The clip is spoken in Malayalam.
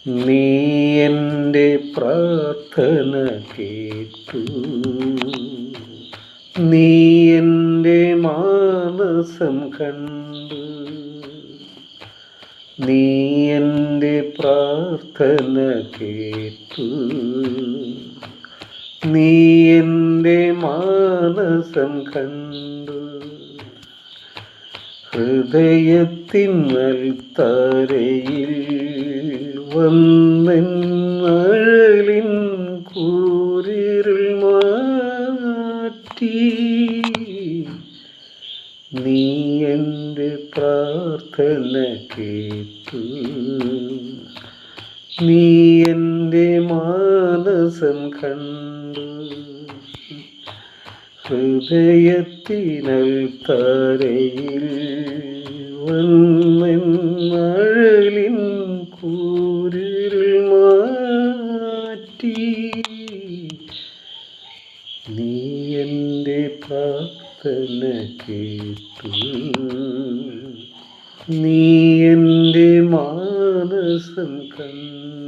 നീ എൻ്റെ പ്രാർത്ഥന കേട്ടു, നീ എൻ്റെ മാനസം കണ്ടു, നീ എൻ്റെ പ്രാർത്ഥന കേട്ടു, നീ എൻ്റെ മാനസം കണ്ടു. ഹൃദയത്തിനൽത്താരയിൽ വന്നെന്നഴലിൻ കൂരിരുൾ മാറ്റി, നീ എൻ്റെ പ്രാർത്ഥന കേട്ടു, നീ എൻ്റെ മാനസം കണ്ടു. ഹൃദയത്തിനൽത്താരയിൽ വന്നെന്നഴലിൻ കൂരിരുൾ മാറ്റി, നീ എൻ്റെ പ്രാർത്ഥന കേട്ടു, നീ എൻ്റെ മാനസം കണ്ടു.